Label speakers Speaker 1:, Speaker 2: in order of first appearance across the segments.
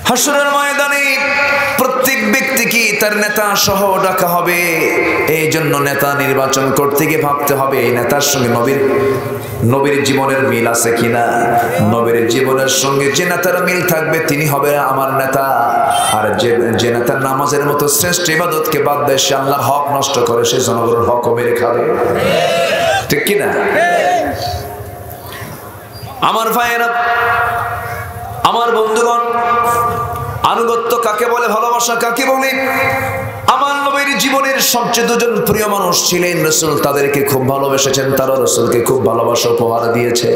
Speaker 1: হাসরের ময়দানে প্রত্যেক ব্যক্তিকে তার নেতা সহ ডাকা হবে। এই জন্য নেতা নির্বাচন করতে গিয়ে ভাবতে হবে এই নেতার সঙ্গে নবীর জীবনের মিল আছে কিনা। নবীর জীবনের সঙ্গে যে নেতার মিল থাকবে তিনি হবে আমার নেতা। আর যে নেতার নামাজের মতো শ্রেষ্ঠ ইবাদতকে বাদ দেয়, সে আল্লাহর হক নষ্ট করে, সে জনগণের হকও মেরে খাবে। ঠিক কিনা? আমার ভাইয়েরা, আমার বন্ধুগণ, আনুগত্য কাকে বলে, ভালোবাসা কাকে বলে? আমার নবীর জীবনের সবচেয়ে দুজন প্রিয় মানুষ ছিলেন রাসূল, তাদেরকে খুব ভালোবেসেছেন, তারা রাসূলকে খুব ভালোবাসা উপহার দিয়েছে।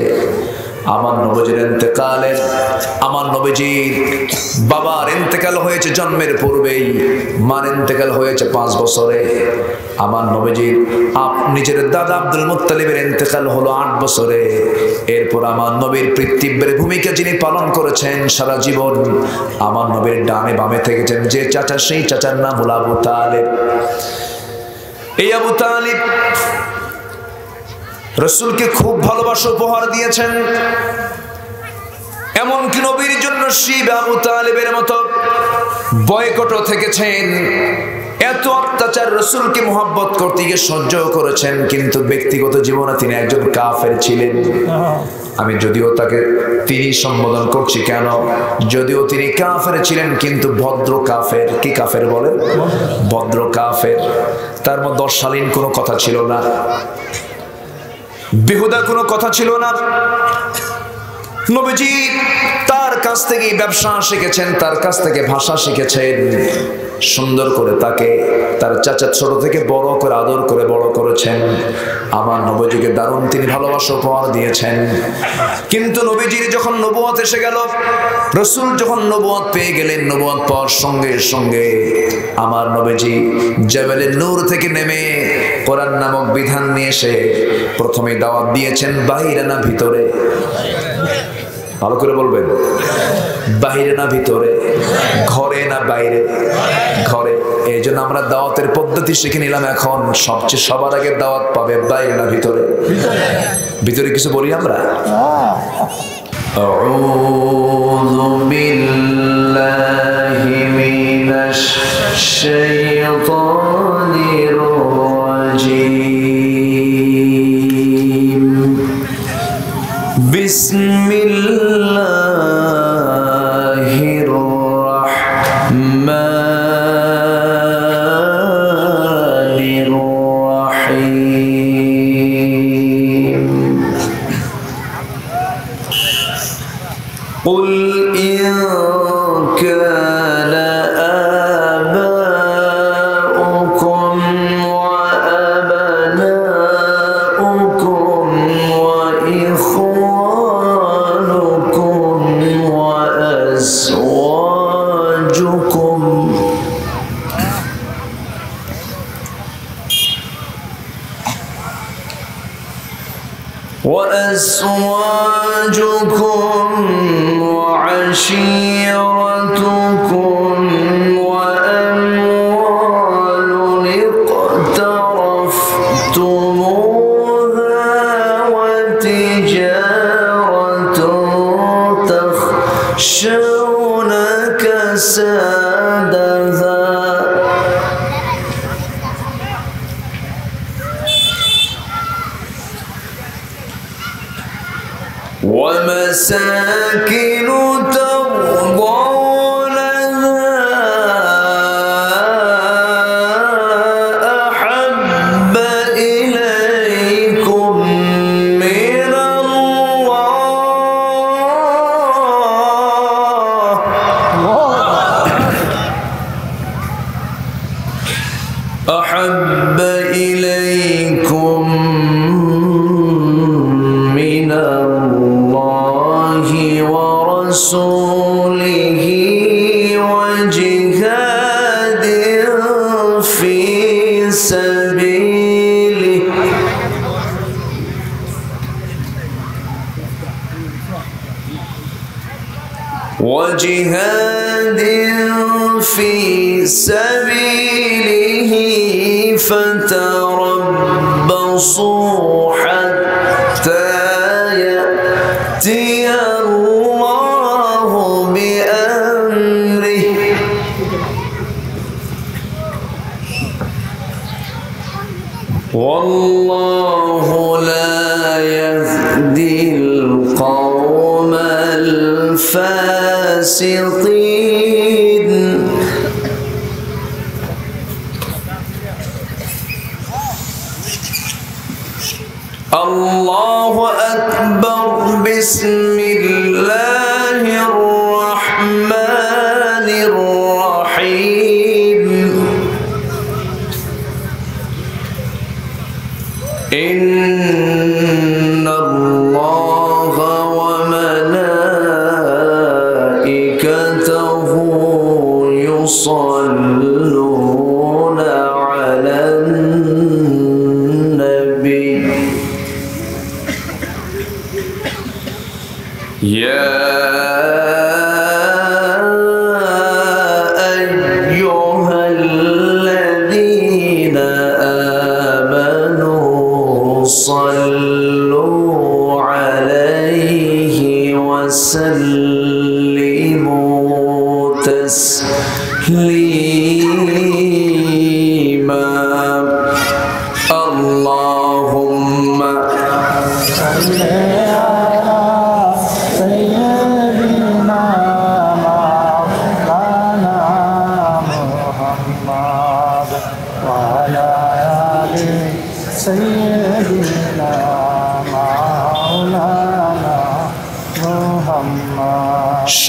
Speaker 1: আমার নবীজির ইন্তেকালের, আমার নবীজির বাবার ইন্তেকাল হয়েছে জন্মের পূর্বেই, মার ইন্তেকাল হয়েছে 5 বছরে। আমার নবীজির নিজের দাদা আব্দুল মুত্তালিবের ইন্তেকাল হলো 8 বছরে। এরপর আমার নবীর পিতৃব্যের ভূমিকা যিনি পালন করেছেন সারা জীবন, আমার নবীর ডানে বামে থেকেছেন যে চাচা, সেই চাচার নাম হলো আবু তালেব। এই আবু তালেব রাসূলকে খুব ভালোবাসা উপহার দিয়েছেন। এমনকি নবীর জন্য শিব আবু তালেবের মতো বয়কটও থেকেছেন। এত অত্যাচার রাসূলকে মহব্বত করতে গিয়ে সহ্য করেছেন, কিন্তু ব্যক্তিগত জীবনে তিনি একজন কাফের ছিলেন। আমি যদিও তাকে তিনি সম্বোধন করছি কেন, যদিও তিনি কাফের ছিলেন কিন্তু ভদ্র কাফের। কি কাফের বলে? ভদ্র কাফের। তার মধ্যে অশালীন কোনো কথা ছিল না, বেহুদা কোনো কথা ছিল না। নবীজি তার কাছ থেকে ব্যবসা শিখেছেন, তার কাছ থেকে ভাষা শিখেছেন। সুন্দর করে তাকে তার চাচা ছোট থেকে বড় করে আদর করে বড় করেছেন। আমার নবীজিকে দারুণ তিনি ভালোবাসা উপহার দিয়েছেন। কিন্তু নবীজির যখন নবুয়ত এসে গেল, রাসূল যখন নবুয়ত পেয়ে গেলেন, নবুয়ত পাওয়ার সঙ্গে সঙ্গে আমার নবীজি জাবালে নূর থেকে নেমে কোরআন নামক বিধান নিয়ে এসে প্রথমে দাওয়াত দিয়েছেন বাহিরে না ভিতরে? ভালো করে বলবেন, বাহিরে না ভিতরে, ঘরে না বাইরে? ঘরে। এই জন্য আমরা দাওয়াতের পদ্ধতি শিখে নিলাম। এখন সবচেয়ে সবার আগে দাওয়াত পাবে বাইরে না ভিতরে? ভিতরে কিছু বলি আমরা। আউযু বিল্লাহি মিনাশ শাইতানির রাজীম। বিসমিল্লাহির রাহমানির রাহিম। কুল ইন কানা আবাউকুম ওয়া আবনাউকুম ওয়া ইখওয়ানুকুম ওয়া আজওয়াজুকুম وأزواجكم وعشيرتكم وأموال اقترفتموها وتجارة تخشون كسادها ومساكن ترضونها أحب إليكم من الله أحب إليكم من الله ورسوله وجهاد في سبيله فتربصوا حتى يأتي الله بأمره والله لا يهدي القوم الفاسقين الله أكبر بسم الله الرحمن الرحيم إن الله وملائكته يصلون على النبي يا أيها الذين آمنوا صلوا عليه وسلموا تسليما اللهم صل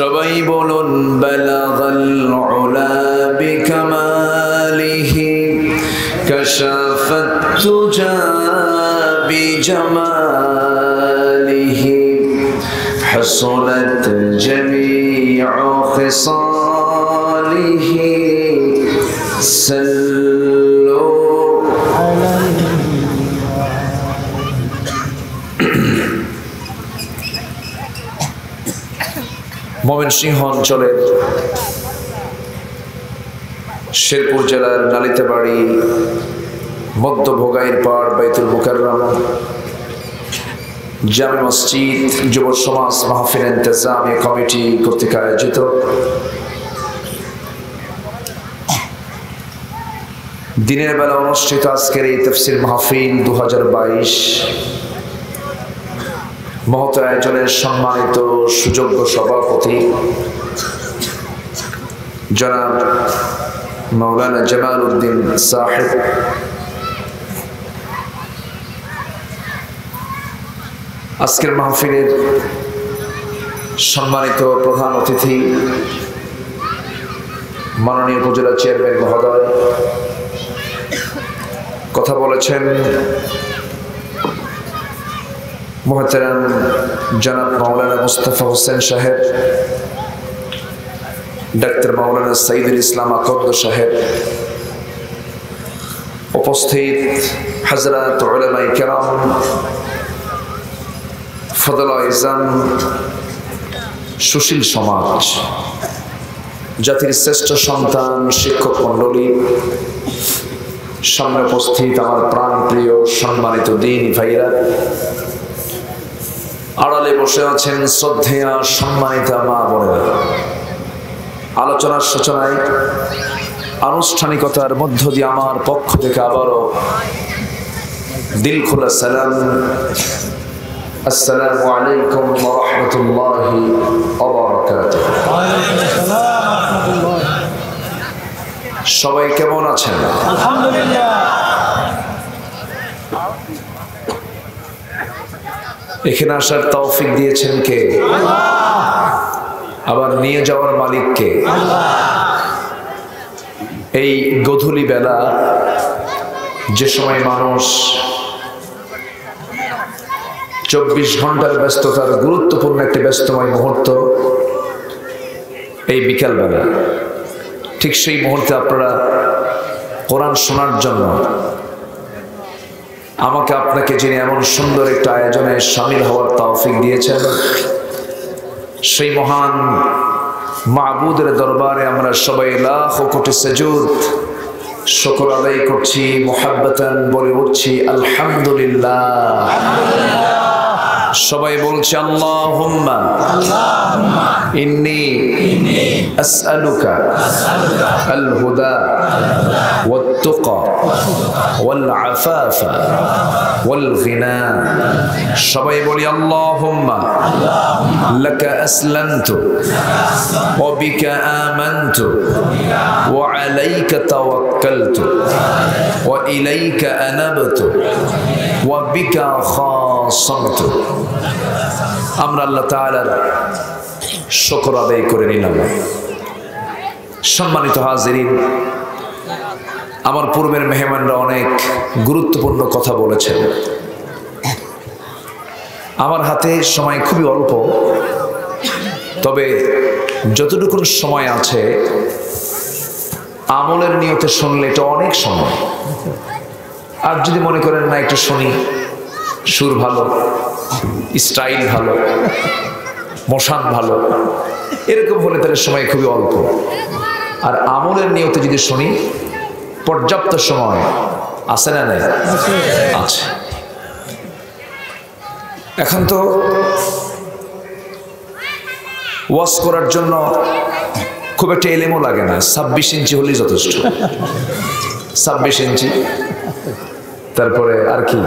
Speaker 1: সবাই বলুন বালাগাল উলা বিকামালিহি কাশাফাত তুজা বিজামালিহি হাসনাত জামিউ খিসালিহি সাল্লু আলাইহি ময়মনসিংহ অঞ্চলের শেরপুর জেলার নালিতাবাড়ি মধ্য ভোগাইর পাড় বাইতুল মুকাররম জামে মসজিদ যুব সমাজ মাহফিল ইন্তেজামি কমিটি কর্তৃক আয়োজিত দিনের বেলা অনুষ্ঠিত আজকের এই তাফসীর মাহফিল 2022 মহৎ আয়োজনের সম্মানিত সুযোগ্য সভাপতি জনাব মাওলানা জামাল উদ্দিন সাহেব, আজকের মাহফিলের সম্মানিত প্রধান অতিথি মাননীয় উপজেলা চেয়ারম্যান মহোদয়, কথা বলেছেন মোহতারাম জনাব মাওলানা মুস্তাফা হোসেন সাহেব, ডাক্তার মাওলানা সাইদুল ইসলাম আকন্দ সাহেব, উপস্থিত হযরত উলামায়ে কেরাম, ফদলায়ে ইজাম, সুশীল সমাজ, জাতির শ্রেষ্ঠ সন্তান, শিক্ষক মণ্ডলী, সামনে উপস্থিত আমার প্রাণ প্রিয় সম্মানিত দ্বীনী ভাইরা, আড়ালে বসে আছেন শ্রদ্ধেয়া সম্মানিতা মা বোনেরা। আলোচনার সূচনায় আনুষ্ঠানিকতার মধ্য দিয়ে আমার পক্ষ থেকে আবারও দিল খোলা সালাম, আসসালামু আলাইকুম ওয়া রাহমাতুল্লাহি ওয়া বারাকাতুহু। সবাই কেমন আছেন?
Speaker 2: আলহামদুলিল্লাহ।
Speaker 1: এখানে আসার তৌফিক দিয়েছেন কে? আল্লাহ। আবার নিয়ে যাওয়ার মালিক কে? আল্লাহ। এই গধূলি বেলা যে সময় মানুষ 24 ঘন্টার ব্যস্ততার গুরুত্বপূর্ণ একটি ব্যস্তময় মুহূর্ত, এই বিকেল বেলা, ঠিক সেই মুহূর্তে আপনারা কোরআন শোনার জন্য আমাকে আপনাকে যিনি এমন সুন্দর একটা আয়োজনে শামিল হওয়ার তৌফিক দিয়েছেন, সেই মহান মাবুদের দরবারে আমরা সবাই লাখ কোটি সুজুদ শুকর আদায় করছি, মুহাব্বতান বলে উঠছি আলহামদুলিল্লাহ। সবাই বলছে আল্লাহুম্মা ইন্নী আসআলুকা আল হুদা ওয়াত তুকা ওয়াল আফাফা ওয়াল গিনা। সবাই বলি আল্লাহুম্মা লাকা আসলামতু ওয়া বিকা আমানতু ওয়া আলাইকা তাওয়াক্কালতু ওয়া ইলাইকা আনাবতু ওয়া বিকা খাসামতু। আমরা আল্লাহ তাআলার শুকর আদায় করে নিলাম। সম্মানিত হাজিরিন, আমার পূর্বের মেহমানরা অনেক গুরুত্বপূর্ণ কথা বলেছেন। আমার হাতে সময় খুবই অল্প, তবে যতটুকু সময় আছে আমলের নিয়তে শুনলে এটা অনেক সময়। আর যদি মনে করেন না একটু শুনি, সুর ভালো, স্টাইল ভালো, মশান ভালো, এরকম হলে তার সময় খুবই অল্প। আর আমলের নিয়তে যদি শুনি পর্যাপ্ত সময় আছে না নাই? আছে। এখন তো ওয়াজ করার জন্য খুব একটা এলেমও লাগে না, 26 ইঞ্চি হলেই যথেষ্ট। 26 ইঞ্চি, তারপরে আর কি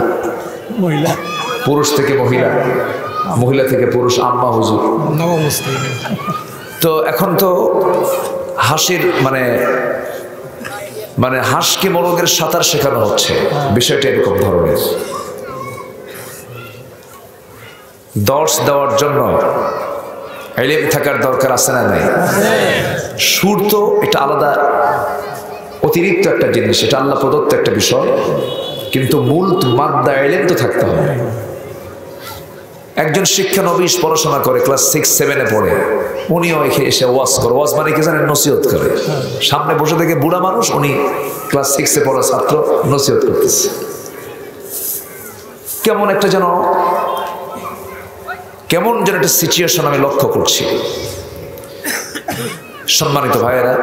Speaker 1: মহিলা, পুরুষ থেকে মহিলা, মহিলা থেকে পুরুষ, আম্মা হুজুর। তো এখন তো হাসির মানে হাঁসকে মোরগের সাঁতার শেখানো হচ্ছে, বিষয়টা এরকম ধরনের। দর্শ দেওয়ার জন্য ইলম থাকার দরকার আছে না নাই? সুর তো এটা আলাদা, অতিরিক্ত একটা জিনিস, এটা আল্লাহ প্রদত্ত একটা বিষয়, কিন্তু মূল মাদ্দা ইলম তো থাকতে হবে। একজন শিক্ষানবিশ পড়াশোনা করে, ক্লাস 6-7-এ পড়ে, উনিও এসে ওয়াজ করে। ওয়াজ মানে কি জানেন? নসিহত করে। সামনে বসে থেকে বুড়া মানুষ, উনি ক্লাস 6-এ পড়া ছাত্র নসিহত করতেছে। কেমন যেন একটা সিচুয়েশন আমি লক্ষ্য করছি। সম্মানিত ভাইয়েরা,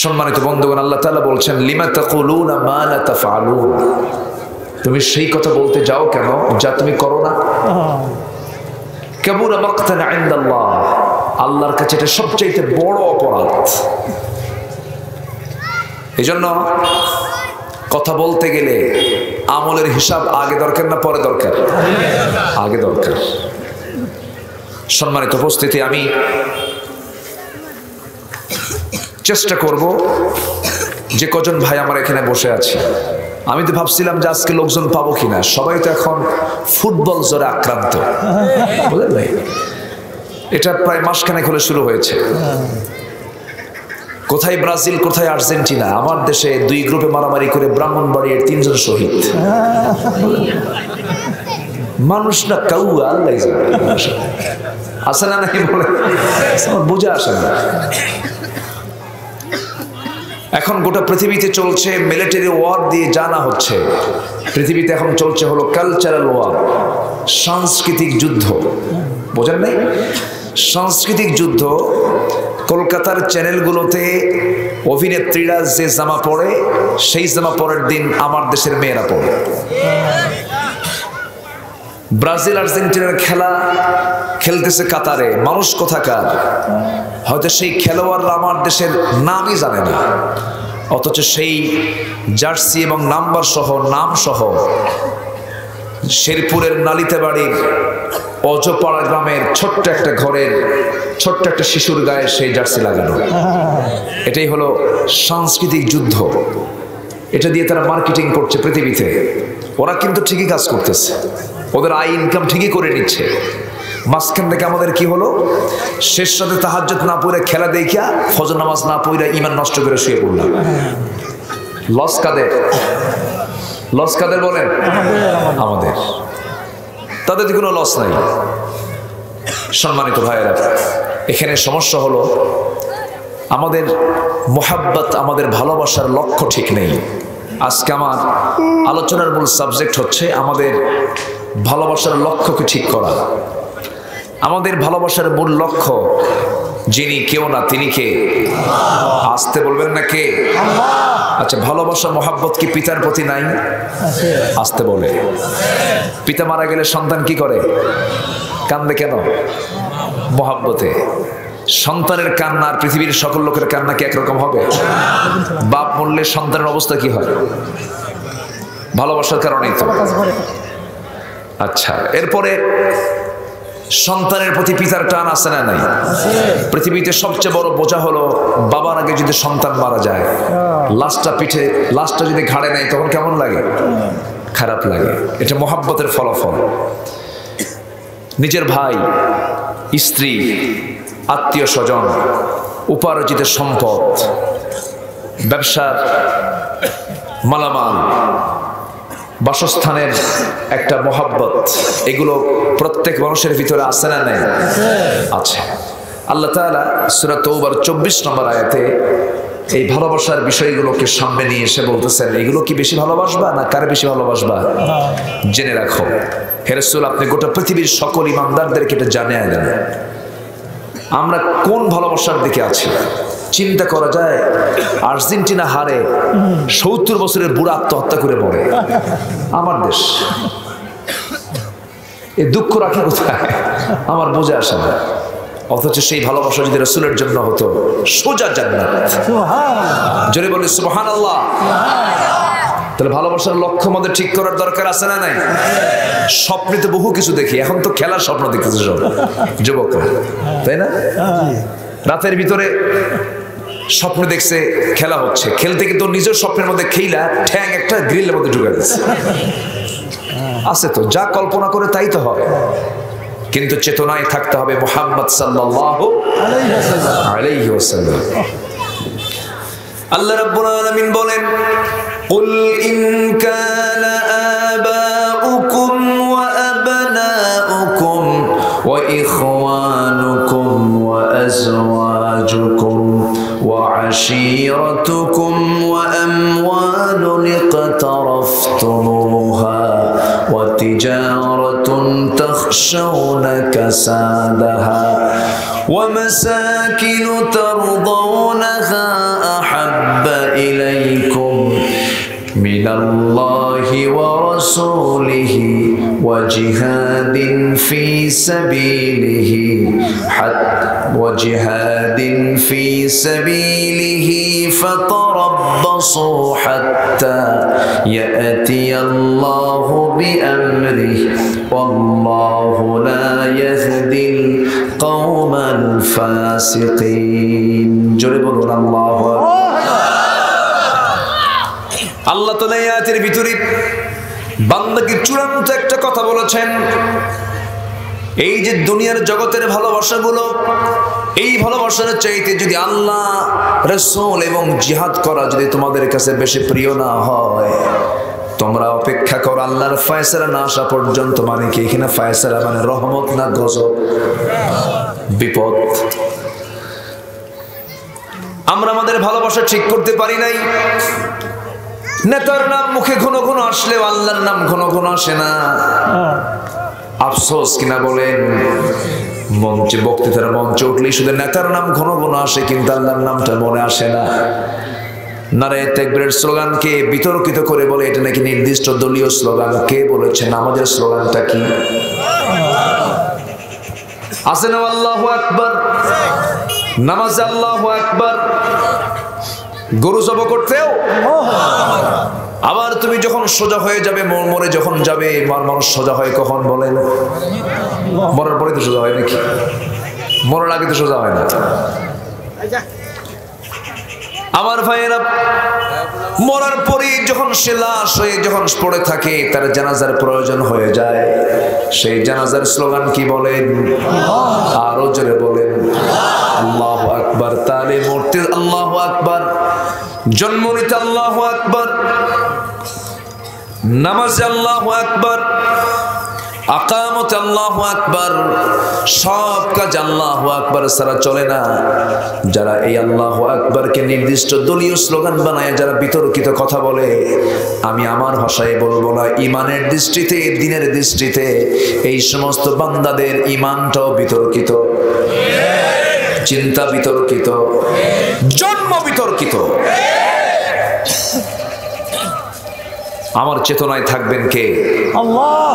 Speaker 1: সম্মানিত বন্ধুগণ, আল্লাহ তাআলা বলছেন লিমা তাকুলুনা মা লা তাফআলুন। তুমি সেই কথা বলতে যাও কেন যা তুমি করো না। কাবুরা মাকতান ইনদাল্লাহ, আল্লাহর কাছে এটা সবচেয়ে বড় অপরাধ। এজন্য কথা বলতে গেলে আমলের হিসাব আগে দরকার না পরে দরকার? আগে দরকার। সম্মানিত উপস্থিতি, আমি চেষ্টা করব যে কজন ভাই আমার এখানে বসে আছে, আমি তো ভাবছিলাম যে আজকে লোকজন পাবো কিনা। সবাই তো এখন ফুটবল জ্বরে আক্রান্ত, বুঝলেন ভাই? এটা প্রায় মাসখানেক হলে শুরু হয়েছে। কোথায় ব্রাজিল, কোথায় আর্জেন্টিনা। আমার দেশে 2 গ্রুপে মারামারি করে ব্রাহ্মণবাড়িয়ার 3 জন শহীদ। মানুষ না কাউয়া, আল্লাহ আসে না নাকি বলে, বুঝে আসে না। এখন গোটা পৃথিবীতে চলছে মিলিটারি ওয়ার দিয়ে জানা হচ্ছে। পৃথিবীতে এখন চলছে হলো কালচারাল ওয়ার, সাংস্কৃতিক যুদ্ধ। বোঝেন নাই? সাংস্কৃতিক যুদ্ধ। কলকাতার চ্যানেলগুলোতে অভিনেত্রীরা যে জামা পরে, সেই জামা পরের দিন আমার দেশের মেয়েরা পরে। ব্রাজিল আর্জেন্টিনার খেলা খেলতেছে কাতারে, মানুষ কোথাকার, হয়তো সেই খেলোয়াড়রা আমার দেশের নামই জানে না, অথচ সেই জার্সি এবং নাম্বার সহ, নাম সহ শেরপুরের নালিতে বাড়ির অজপাড়া গ্রামের ছোট্ট একটা ঘরের ছোট্ট একটা শিশুর গায়ে সেই জার্সি লাগানো। এটাই হলো সাংস্কৃতিক যুদ্ধ। এটা দিয়ে তারা মার্কেটিং করছে পৃথিবীতে। ওরা কিন্তু ঠিকই কাজ করতেছে, ওদের আয় ইনকাম ঠিকই করে নিচ্ছে। মাঝখান থেকে আমাদের কি হলো? শেষ রাতে তাহাজ্জুদ না পড়ে, খেলা দেখিয়া ফজর নামাজ না পড়ে ঈমান নষ্ট করে শুয়ে পড়লাম। লস কাদের? লস কাদের বলেন? আমাদের। তাদের কোনো লস নাই। সম্মানিত ভাইয়েরা, এখানে সমস্যা হলো আমাদের মোহাব্বত, আমাদের ভালোবাসার লক্ষ্য ঠিক নেই। আজকে আমার আলোচনার মূল সাবজেক্ট হচ্ছে আমাদের ভালোবাসার লক্ষ্যকে ঠিক করা। আমাদের ভালোবাসার মূল লক্ষ্য যিনি কেউ না তিনি কে? আসতে বলবেন না কে? আচ্ছা, ভালোবাসা মোহাব্বত কি পিতার প্রতি নাই? আসতে বলে। পিতা মারা গেলে সন্তান কি করে? কান্দে কেন? মোহাব্বতে। সন্তানের কান্না আর পৃথিবীর সকল লোকের কান্না কি একরকম হবে? বাপ মরলে সন্তানের অবস্থা কি হয়? ভালোবাসার কারণেই তো। আচ্ছা, এরপরে সন্তানের প্রতি পিতার টান আছে না নাই? পৃথিবীতে সবচেয়ে বড় বোঝা হলো বাবার আগে যদি সন্তান মারা যায়, লাশটা যদি ঘাড়ে নেয় তখন কেমন লাগে? খারাপ লাগে। এটা মোহাব্বতের ফলাফল। নিজের ভাই, স্ত্রী, আত্মীয় স্বজন, উপার্জিত সম্পদ, ব্যবসার মালামাল, বাসস্থানের একটা মোহাব্বত, এগুলো প্রত্যেক মানুষের ভিতরে আছে না নাই? আছে। আল্লাহ তাআলা সূরা তাওবার 24 নম্বর আয়াতে এই ভালোবাসার বিষয়গুলোকে সামনে নিয়ে এসে বলতেছেন, এগুলো কি বেশি ভালোবাসবা না কার বেশি ভালোবাসবা? জেনে রাখো হে রাসূল, আপনি গোটা পৃথিবীর সকল ইমানদারদেরকে এটা জানিয়ে দেন আমরা কোন ভালোবাসার দিকে আছি। চিন্তা করা যায়, আর্জেন্টিনা হারে 70 বছরের বুড়া আত্মহত্যা করে মরে, আমার দেশ। এ দুঃখ রাখি কোথায়? আমার বোঝা আসে না। অথচ সেই ভালোবাসা যদি রাসূলের জন্য হতো, সোজা জান্নাত। জোরে বলি সুবহানাল্লাহ। তাহলে ভালোবাসার লক্ষ্য আমাদের ঠিক করার দরকার আছে না নাই? স্বপ্নে তো বহু কিছু দেখি, এখন তো খেলার স্বপ্ন দেখতেছে সব যুবক, তাই না? রাতের ভিতরে স্বপ্ন দেখছে খেলা হচ্ছে, খেলতে কিন্তু নিজের স্বপ্নের মধ্যে খেলা ঠ্যাং একটা গ্রিলের মধ্যে ঢুকে দিচ্ছে। আছে তো, যা কল্পনা করে তাই তো হয়। কিন্তু চেতনায় থাকতে হবে মুহাম্মদ সাল্লাল্লাহু আলাইহি ওয়াসাল্লাম। আল্লাহ রাব্বুল আলামিন বলেন, কুল ইন কানা আবাউকুম ওয়া আবনাউকুম ওয়া ইখওয়ানুকুম ওয়া আজওয়াজুকুম ওয়া আশীরাতুকুম ওয়া আমওয়ালুন ইqtaraftumuha ওয়া তিজারাতুন তাখশাউনা কাসাদাহা ওয়া মাসাকিনু তারদাউনাহা আহাব্বা ইলাইকুম মিনাল্লাহি ওয়া রাসূলিহি ওয়া জিহাদিন ফি সাবিলিহি ফাতারাব্বাসু হাত্তা ইয়াতিয়াল্লাহু বিআমরিহি ওয়াল্লাহু লা ইয়াহদিল কওমাল ফাসিকিন। জোরে বলুন আল্লাহু আকবার। আল্লাহ তাআলা এই আয়াতের ভিতরে বান্দাকে চূড়ান্ত একটা কথা বলেছেন, এই যে দুনিয়ার জগতের ভালোবাসাগুলো, এই ভালোবাসার চাইতে যদি আল্লাহ, রাসূল এবং জিহাদ করা যদি তোমাদের কাছে বেশি প্রিয় না হয়, তোমরা অপেক্ষা করো আল্লাহর ফয়সালা না আসা পর্যন্ত। মানে কি এখানে ফয়সালা মানে রহমত না গজব, বিপদ? আমরা আমাদের ভালোবাসা ঠিক করতে পারি নাই। নেতার নাম মুখে ঘন ঘন আসলেও আল্লাহর নাম ঘন ঘন আসে না। আফসোস কিনা বলেন, মঞ্চে বক্তৃতার মঞ্চে উঠলেই শুধু নেতার নাম ঘন ঘন আসে, কিন্তু আল্লাহর নামটা মনে আসে না। নারে তাকবীরের স্লোগানকে বিতর্কিত করে বলে এটা নাকি নির্দিষ্ট দলীয় স্লোগান। কে বলেছেন? আমাদের স্লোগানটা কি? আছে না আল্লাহু আকবার, নামাজে আল্লাহু আকবার, গরু জব করতেও। আবার তুমি যখন সোজা হয়ে যাবে, মরে যখন যাবে, মানুষ সোজা হয় কখন বলেন? মরার পরে তো সোজা হয় নাকি? মরার আগে তো সোজা হয় না। আমার ভাইয়েরা, মরার পরে যখন সে লাশ হয়ে যখন পড়ে থাকে, তার জানাজার প্রয়োজন হয়ে যায়, সেই জানাজার স্লোগান কি বলেন? আরো জোরে বলেন আল্লাহু আকবার। তাহলে মরতে আল্লাহু আকবার, জন্ম নিতে আল্লাহু আকবার, নামাজে আল্লাহু আকবার, আকামতে আল্লাহু আকবার, সব কাজ আল্লাহু আকবার ছাড়া চলে না। যারা এই আল্লাহু আকবারকে নির্দিষ্ট দলীয় স্লোগান বানায়, যারা বিতর্কিত কথা বলে, আমি আমার ভাষায় বলবো না, ইমানের দৃষ্টিতে, দ্বীনের দৃষ্টিতে এই সমস্ত বান্দাদের ইমানটাও বিতর্কিত। চিন্তা বিতর্কিত, জন্ম বিতর্কিত। আমার চেতনায় থাকবেন কে? আল্লাহ।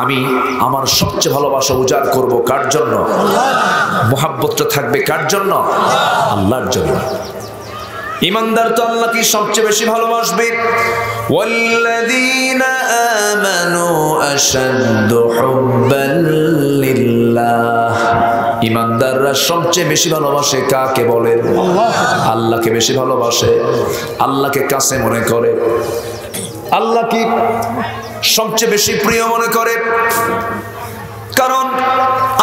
Speaker 1: আমি আমার সবচেয়ে ভালোবাসা উজাড় করব কার জন্য? মুহাব্বতটা থাকবে কার জন্য? আল্লাহর জন্য। ইমানদার তো আল্লাহকে সবচেয়ে বেশি ভালোবাসবে। ওয়াল্লাযীনা আমানু আশাদ্দু হুব্বান লিল্লাহ। ইমানদাররা সবচেয়ে বেশি ভালোবাসে কাকে বলেন? আল্লাহকে বেশি ভালোবাসে, আল্লাহকে কাছে মনে করে, আল্লাহকে সবচেয়ে বেশি প্রিয় মনে করে। কারণ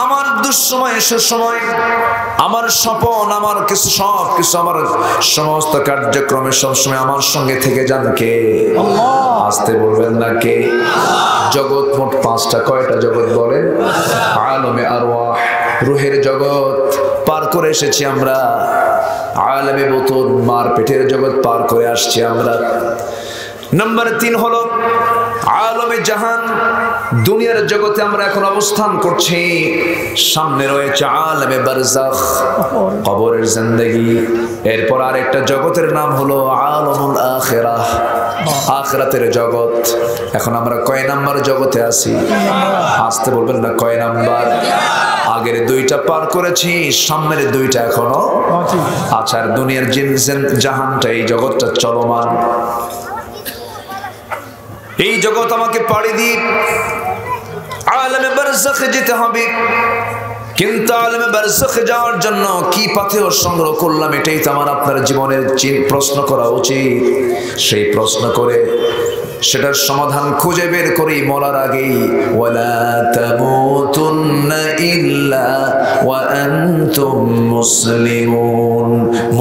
Speaker 1: আমার দুঃসময় সুসময়, আমার স্বপন, আমার কিছু সব কিছু, আমার সমস্ত কার্যক্রমে সবসময় আমার সঙ্গে থেকে যান কে? আসতে বলবেন না কে? জগৎ মোট পাঁচটা। কয়টা জগৎ বলেন? আলমে আরওয়াহ, রুহের জগৎ পার করে এসেছি আমরা। আলমে বুতুন, মার পেটের জগৎ পার করে আসছি আমরা। নাম্বার 3 হলো আলমে জাহান, দুনিয়ার জগতে আমরা এখন অবস্থান করছি। সামনে রয়েছে আলমে বারজাখ, কবরের জিন্দেগি। এরপর আরেকটা জগতের নাম হলো আলমুল আখিরাহ, আখিরাতের জগৎ। এখন আমরা কয় নাম্বার জগতে আছি? আসতে বলবেন না কয় নাম্বার? আগের 2টা পার করেছি, সামনের 2টা এখনো। আচ্ছা, দুনিয়ার জাহানটা, এই জগৎটা চলমান। এই জগৎ আমাকে পাড়ি দিয়ে আলমে বারজাখে যেতে হবে। কিন্তু আলমে বারজাখে যাওয়ার জন্য কি পাথেয় সংগ্রহ করলাম, এটাই তো আমার আপনার জীবনের প্রশ্ন করা উচিত। সেই প্রশ্ন করে সেটার সমাধান খুঁজে বের করি মরার আগেই। ওয়ালা তামুতুন্না ইল্লা ওয়া আনতুম মুসলিমুন।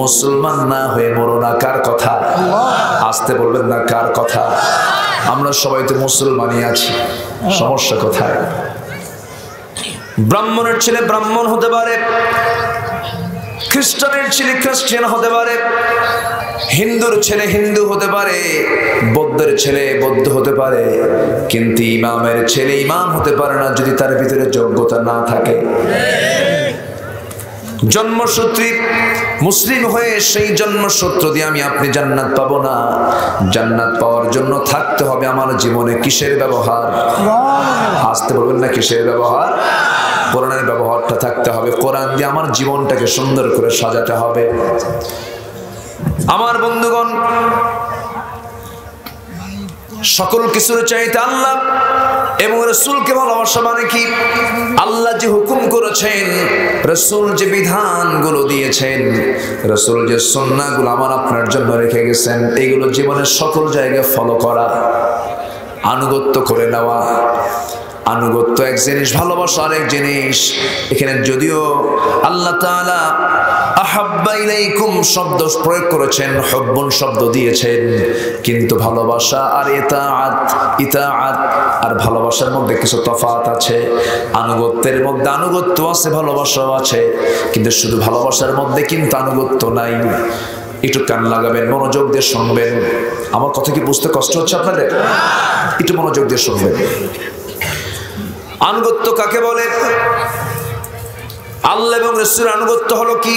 Speaker 1: মুসলমান না হয়ে মরো না। কার কথা? আসতে বলবেন না কার কথা? আমরা সবাই তো মুসলমানই আছি, সমস্যা কোথায়? ব্রাহ্মণের ছেলে ব্রাহ্মণ হতে পারে, খ্রিস্টানের ছেলে খ্রিস্টান হতে পারে, হিন্দুর ছেলে হিন্দু হতে পারে, বৌদ্ধের ছেলে বৌদ্ধ হতে পারে, কিন্তু ইমামের ছেলে ইমাম হতে পারে না যদি তার ভিতরে যোগ্যতা না থাকে। জন্মসূত্রে মুসলিম হয়ে সেই জন্মসূত্র দিয়ে আমি আপনি জান্নাত পাবো না। জান্নাত পাওয়ার জন্য থাকতে হবে আমার জীবনে কিসের ব্যবহার? আসতে বলবেন না কিসের ব্যবহার? কোরআনের ব্যবহারটা থাকতে হবে। কোরআন দিয়ে আমার জীবনটাকে সুন্দর করে সাজাতে হবে। আমার বন্ধুগণ, সকল কিছুর চাইতে আল্লাহ এবং রাসূলকে ভালোবাসা মানে কি? আল্লাহ যে হুকুম করেছেন, রাসূল যে বিধানগুলো দিয়েছেন, রাসূল যে সুন্নাহগুলো আমার আপনার জন্য রেখে গেছেন, এগুলো জীবনের সকল জায়গায় ফলো করা, আনুগত্য করে নেওয়া। আনুগত্য এক জিনিস, ভালোবাসা আরেক জিনিস। এখানে যদিও আল্লাহ তাআলা আহাব্বা ইলাইকুম শব্দ প্রয়োগ করেছেন, হুব্বুন শব্দ দিয়েছেন, কিন্তু ভালোবাসা আর ইতাআত আর ভালোবাসার মধ্যে কিছু তফাৎ আছে। আনুগত্যের মধ্যে আনুগত্য আছে, ভালোবাসাও আছে, কিন্তু শুধু ভালোবাসার মধ্যে কিন্তু আনুগত্য নাই। একটু কান লাগাবেন, মনোযোগ দিয়ে শুনবেন। আমার কথা কি বুঝতে কষ্ট হচ্ছে আপনাদের? একটু মনোযোগ দিয়ে শুনবেন। আনুগত্য কাকে বলে? আল্লাহ এবং রাসূলের আনুগত্য হলো কি?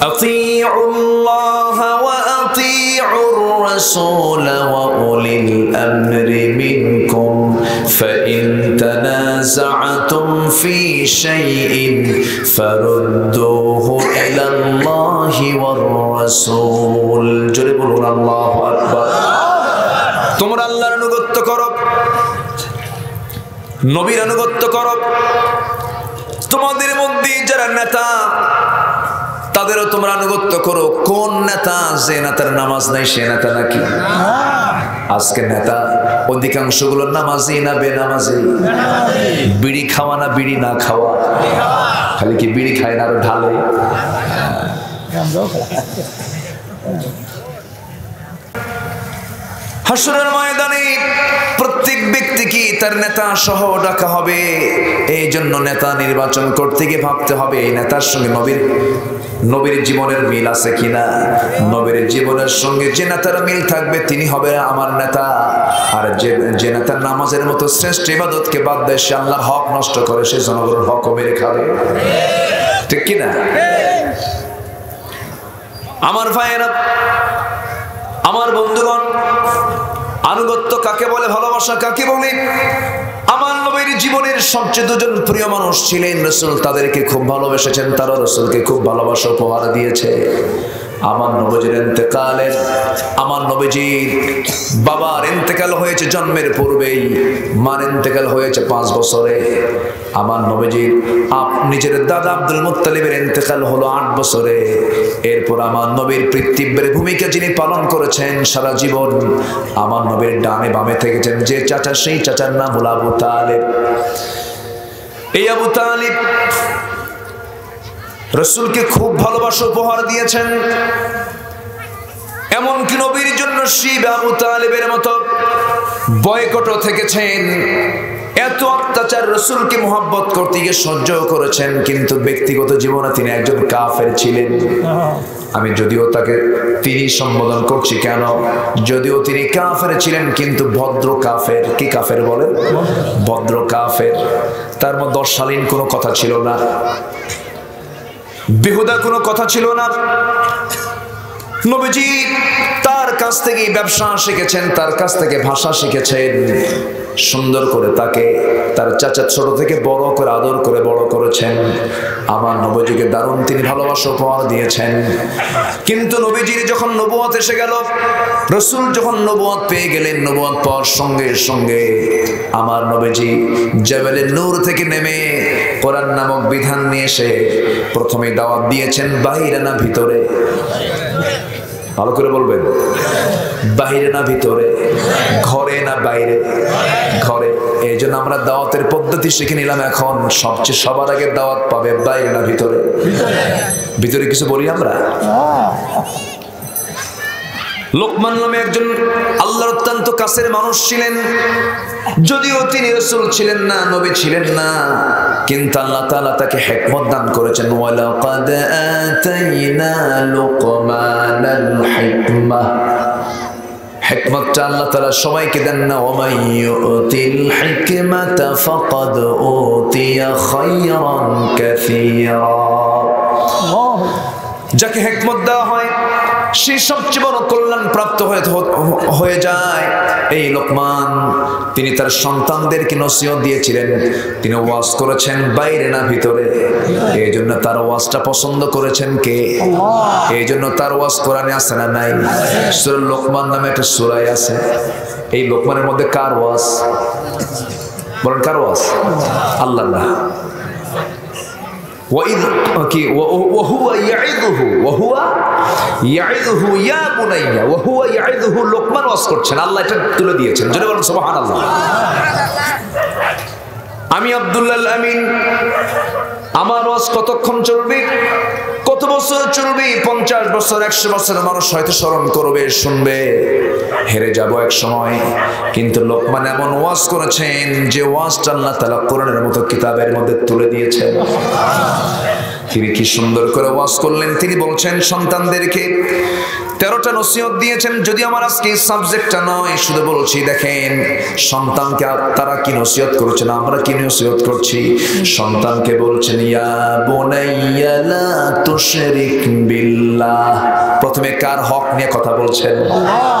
Speaker 1: আতিউল্লাহ ওয়া আতিউর রাসূল ওয়া উলিল আমরি মিনকুম ফাইন তানাযা'তুম ফি শাইইন ফারুদ্দুহু ইলাল্লাহি ওয়ার রাসূল। জোরে বলুন আল্লাহু আকবার। তোমরা আল্লাহর আনুগত্য করো, নবীর আনুগত্য করো। তোমাদের মধ্যে যারা নেতা, তাদেরও তোমরা আনুগত্য করো। কোন নেতা? যে নেতার নামাজ নাই সে নেতা নাকি? আজকে নেতা অধিকাংশগুলো নামাজি না বেনামাজি? বিড়ি খাওয়া না বিড়ি না খাওয়া? খালি কি বিড়ি খায় না আরো ঢালে? হাসরের ময়দানে প্রত্যেক ব্যক্তিকে তার নেতা সহ ডাকা হবে। এই জন্য নেতা নির্বাচন করতে গিয়ে ভাবতে হবে এই নেতার সঙ্গে নবীর জীবনের মিল আছে কিনা। নবীর জীবনের সঙ্গে যে নেতার মিল থাকবে তিনি হবে আমার নেতা। আর যে নেতার নামাজের মতো শ্রেষ্ঠ ইবাদতকে বাদ দেয়, সে আল্লাহর হক নষ্ট করে, সে জনগণের হক মেরে খাবে। ঠিক কিনা? আমার ভাইয়েরা, আমার বন্ধুগণ, আনুগত্য কাকে বলে, ভালোবাসা কাকে বলে? আমার নবীর জীবনের সবচেয়ে দুজন প্রিয় মানুষ ছিলেন রাসূল, তাদেরকে খুব ভালোবেসেছেন, তারা রাসূলকে খুব ভালোবাসা উপহার দিয়েছে। আমার নবীজির ইন্তেকালের, আমার নবীজির বাবার ইন্তেকাল হয়েছে জন্মের পূর্বেই, মার ইন্তেকাল হয়েছে 5 বছরে। আমার নবীজির নিজের দাদা আব্দুল মুত্তালিবের ইন্তেকাল হলো 8 বছরে। এরপর আমার নবীর পিতৃব্যের ভূমিকা যিনি পালন করেছেন সারা জীবন, আমার নবীর ডানে বামে থেকেছেন যে চাচা, সেই চাচার নাম হলো আবু তালেব। এই আবু তালেব রাসূলকে খুব ভালোবাসা উপহার দিয়েছেন। এমনকি নবীর জন্য শিব আবু তালেবের মতো বয়কটও থেকেছেন। এত অত্যাচার রাসূলকে মহব্বত করতে গিয়ে সহ্য করেছেন, কিন্তু ব্যক্তিগত জীবনে তিনি একজন কাফের ছিলেন। আমি যদিও তাকে তিনি সম্বোধন করছি কেন, যদিও তিনি কাফের ছিলেন কিন্তু ভদ্র কাফের। কি কাফের বলে? ভদ্র কাফের। তার মধ্যে অশালীন কোনো কথা ছিল না, বেহুদা কোনো কথা ছিল না। নবীজি তার কাছ থেকে ব্যবসা শিখেছেন, তার কাছ থেকে ভাষা শিখেছেন। সুন্দর করে তাকে তার চাচা ছোট থেকে বড় করে আদর করে বড় করেছেন। আমার নবীজিকে দারুণ তিনি ভালোবাসা উপহার দিয়েছেন। কিন্তু নবীজির যখন নবুয়ত এসে গেল, রাসূল যখন নবুয়ত পেয়ে গেলেন, নবুয়ত পাওয়ার সঙ্গে সঙ্গে আমার নবীজি জাবালে নূর থেকে নেমে কোরআন নামক বিধান নিয়ে এসে প্রথমে দাওয়াত দিয়েছেন বাহিরে না ভিতরে? ভালো করে বলবেন, বাহিরে না ভিতরে, ঘরে না বাইরে? ঘরে। এই জন্য আমরা দাওয়াতের পদ্ধতি শিখে নিলাম। এখন সবচেয়ে সবার আগে দাওয়াত পাবে বাইরে না ভিতরে? ভিতরে কিছু বলি আমরা। লোকমান নামে একজন আল্লাহর অত্যন্ত কাছের মানুষ ছিলেন, যদিও তিনি রাসূল ছিলেন না, নবী ছিলেন না, কিন্তু আল্লাহ তাআলা তাকে হিকমত দান করেছেন। ওয়ালাকাদ আতাইনা লুকমানাল হিকমাহ। হিকমতটা আল্লাহ তাআলা সবাইকে দেন না। ওয়ামাই ইউতিল হিকমাতা ফাকাদ উতিয়া খায়রান কাসীরা। যাকে হিকমত দেওয়া হয় সে সবচেয়ে বড় কল্যাণ প্রাপ্ত হয়ে যায়। এই লোকমান তিনি তার সন্তানদেরকে নসিহত দিয়েছিলেন, তিনি ওয়াজ করেছেন বাইরে না ভিতরে। এই জন্য তার ওয়াজটা পছন্দ করেছেন কে? এই জন্য তার ওয়াজ কোরআনে আছে না নাই? সূরা লোকমান নামে একটা সূরা আছে। এই লোকমানের মধ্যে কার ওয়াজ? বলেন কার ওয়াজ? আল্লাহর না। وهو يعظه يا بني وهو يعظه লোকমান ওয়াজ করছেন, আল্লাহ এটা তুলে দিয়েছেন। জোরে বলেন সুবহানাল্লাহ। আমি আব্দুল্লাহ আমিন, আমার ওয়াজ কতক্ষণ চলবে, কত বছর চলবে? 50 বছর, 100 বছর মানুষ হয়তো স্মরণ করবে, শুনবে, হেরে যাব এক সময়। কিন্তু লোকমান এমন ওয়াজ করেছেন যে ওয়াজটা আল্লাহ তাআলা কোরআনের মতো কিতাবের মধ্যে তুলে দিয়েছেন। তিনি কি সুন্দর করে ওয়াজ করলেন। তিনি বলছেন সন্তানদেরকে 13টা নসিহত দিয়েছেন। যদি আমার আজকে সাবজেক্টটা নয়, শুধু বলছি দেখেন সন্তানকে তারা কি নসিহত করেছেন, আমরা কি নসিহত করছি। সন্তানকে বলছেন ইয়া বুনাইয়া লা তুশরিক বিল্লাহ। প্রথমে কার হক নিয়ে কথা বলছেন?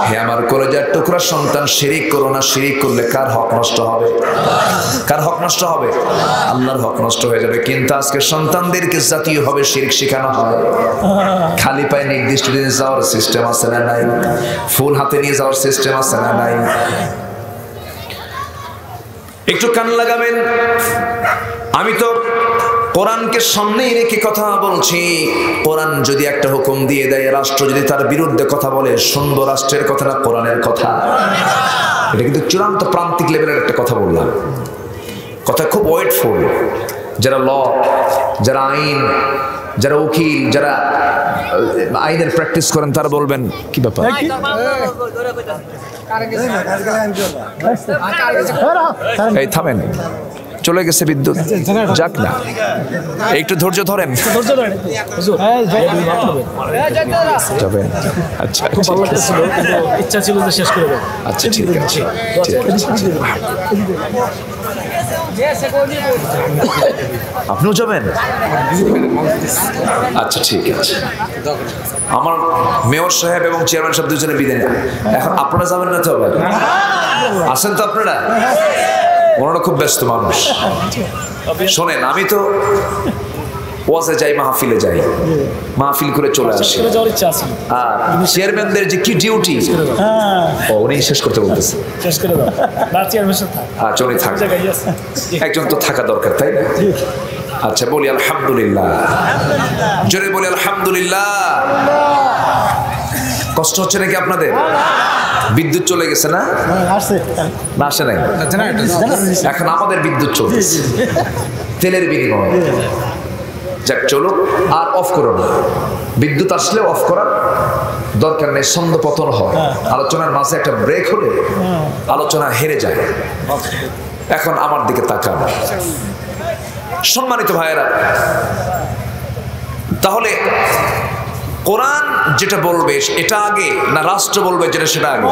Speaker 1: হে আমার কলেজার টুকরা সন্তান, শিরিক করো না। শিরিক করলে কার হক নষ্ট হবে? কার হক নষ্ট হবে? আল্লাহর হক নষ্ট হয়ে যাবে। কিন্তু আজকে সন্তানদেরকে জাতীয় হবে শিরিক শেখানো হয়। খালি পায়ে নির্দিষ্ট দিনে যাওয়ার সিস্টেম আছে না নাই? ফুল হাতে নিয়ে যাওয়ার সিস্টেম আছে না নাই? একটু কান লাগাবেন। আমি তো কোরআনকে সামনেই রেখে কথা বলছি। কোরআন যদি একটা হুকুম দিয়ে দেয়, রাষ্ট্র যদি তার বিরুদ্ধে কথা বলে, শুনবো রাষ্ট্রের কথা না কোরআনের কথা? এটা কিন্তু চূড়ান্ত প্রান্তিক লেভেলের একটা কথা বললাম। কথা খুব ওয়েটফুল। যারা ল, যারা আইন, যারা উকিল, যারা আইনের প্র্যাকটিস করেন তারা বলবেন কি ব্যাপার? এই থামেন, চলে গেছে বিদ্যুৎ, যাক না, একটু ধৈর্য ধরেন। যাবেন? আচ্ছা,
Speaker 2: ইচ্ছা ছিল যে শেষ করে দেব।
Speaker 1: আচ্ছা ঠিক আছে। আপনিও যাবেন? আচ্ছা ঠিক আছে, আমার মেয়র সাহেব এবং চেয়ারম্যান সাহেব দুজনে বিদায়। এখন আপনারা যাবেন না তো? আবার আসেন তো আপনারা, ওনারা খুব ব্যস্ত মানুষ। শোনেন, আমি তো ওয়াজে যাই, মাহফিলে যাই, মাহফিল করে চলে আসি। আর চেয়ারম্যানদের যে কি ডিউটি, উনি শেষ করতে বলতেছে। আচ্ছা, উনি থাক, একজন তো থাকা দরকার, তাই না? আচ্ছা, বলি আলহামদুলিল্লাহ, জোরে বলি আলহামদুলিল্লাহ। কষ্ট হচ্ছে নাকি আপনাদের? বিদ্যুৎ চলে গেছে না? না, আসে নাই। এখন আমাদের বিদ্যুৎ চলতেছে তেলের বিনিময়ে। যাক, চলো আর অফ করো না, বিদ্যুৎ আসলে অফ করার দরকার নেই, ছন্দ পতন হয়। আলোচনার মাঝে একটা ব্রেক হলে আলোচনা হেরে যায়। এখন আমার দিকে তাকান, সম্মানিত ভাইয়েরা। তাহলে কোরআন যেটা বলবে এটা আগে না রাষ্ট্র বলবে যেটা সেটা আগে?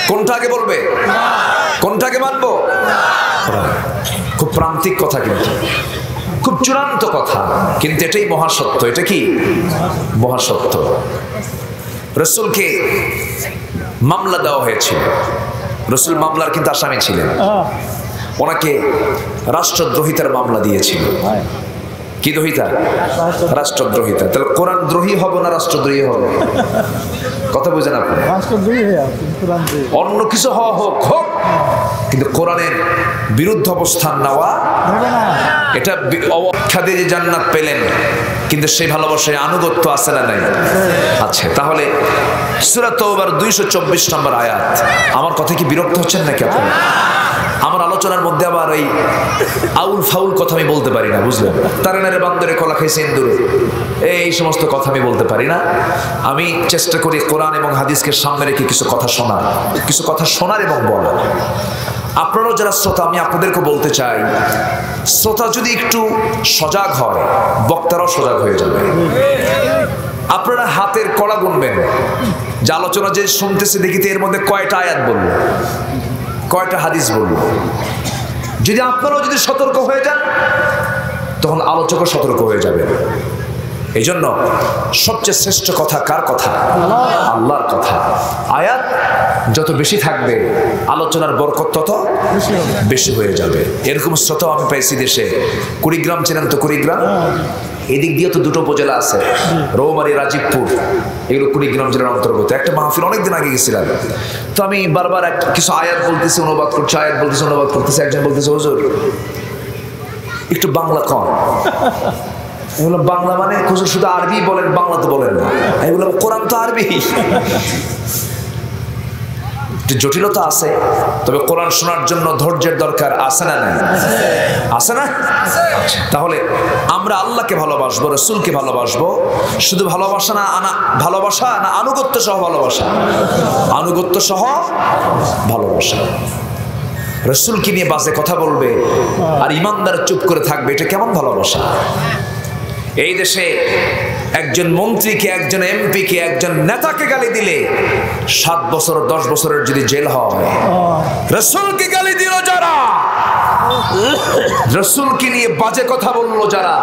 Speaker 1: কোনটা আগে বলবে? কোনটাকে মানবো? খুব প্রান্তিক কথা, কিন্তু খুব চূড়ান্ত কথা, কিন্তু এটাই মহাসত্য। এটা কি মহাসত্য? রসুলকে মামলা দেওয়া হয়েছিল, রসুল মামলার কিন্তু আসামি ছিলেন। ওনাকে রাষ্ট্রদ্রোহিতার মামলা দিয়েছিল। কি দ্রোহিতা? রাষ্ট্রদ্রোহিতা। তাহলে কোরআন দ্রোহী হবে না রাষ্ট্রদ্রোহী হবে? কথা বুঝেন আপনি? অন্য কিছু হওয়া হোক হোক, কিন্তু কোরআনের বিরুদ্ধ অবস্থান নেওয়া, এটা অবক্ষা দিয়ে যে জান্নাত পেলেন, কিন্তু সেই ভালোবাসায় আনুগত্য আছে না নাই? আছে। তাহলে সূরা তাওবার 224 নম্বর আয়াত। আমার কথা কি বিরক্ত হচ্ছেন নাকি আপনি? আমার আলোচনার মধ্যে আবার এই আউল ফাউল কথা আমি বলতে পারি না, বুঝলেন? তারেনারে বান্দরে কলা খাইছে ইন্দুরে, এই সমস্ত কথা আমি বলতে পারি না। আমি চেষ্টা করি কোরআন এবং হাদিসকে সামনে রেখে কিছু কথা শোনার এবং বলার। আপনারাও যারা শ্রোতা, আমি আপনাদেরকে বলতে চাই, শ্রোতা যদি একটু সজাগ হয়, বক্তারাও সজাগ হয়ে যাবে। আপনারা হাতের কড়া গুনবেন যে আলোচনা যে শুনতেছে, দেখিতে এর মধ্যে কয়টা আয়াত বলল, কয়টা হাদিস বলল। যদি আপনারাও যদি সতর্ক হয়ে যান, তখন আলোচকও সতর্ক হয়ে যাবে। এই জন্য সবচেয়ে শ্রেষ্ঠ কথা কার কথা? আল্লাহর কথা। আয়াত যত বেশি থাকবে, আলোচনার বরকত তত বেশি হয়ে যাবে। এরকম শ্রোতাও আমি পাইছি দেশে। কুড়িগ্রাম চেনেন তো? কুড়িগ্রাম এদিক দিয়ে তো দুটো উপজেলা আছে, রৌমারী, রাজীবপুর, এগুলো কুড়িগ্রাম জেলার অন্তর্গত। একটা মাহফিল অনেকদিন আগে গেছিলাম, তো আমি বারবার কিছু আয়াত বলতেছি, অনুবাদ করছি, আয়াত বলতেছি, অনুবাদ করতেছি। একজন বলতেছে, হুজুর একটু বাংলা কম। এগুলো বাংলা মানে হুজুর শুধু আরবি বলেন, বাংলা তো বলেন না। এগুলো কোরআন তো আরবি। জটিলতা আছে, তবে কোরআন শোনার জন্য ধৈর্যের দরকার আছে না? নাই? আছে না? তাহলে আমরা আল্লাহকে ভালোবাসবো, রসুলকে ভালোবাসবো। শুধু ভালোবাসা না, ভালোবাসা না আনুগত্য সহ ভালোবাসা? আনুগত্য সহ ভালোবাসা। রসুলকে নিয়ে বাজে কথা বলবে আর ইমানদার চুপ করে থাকবে, এটা কেমন ভালোবাসা? এই দেশে একজন মন্ত্রীকে, একজন এমপিকে, একজন নেতাকে গালি দিলে 7 বছর 10 বছরের যদি জেল হয়, রসুলকে গালি দিল যারা, রসুলকে নিয়ে বাজে কথা বললো যারা,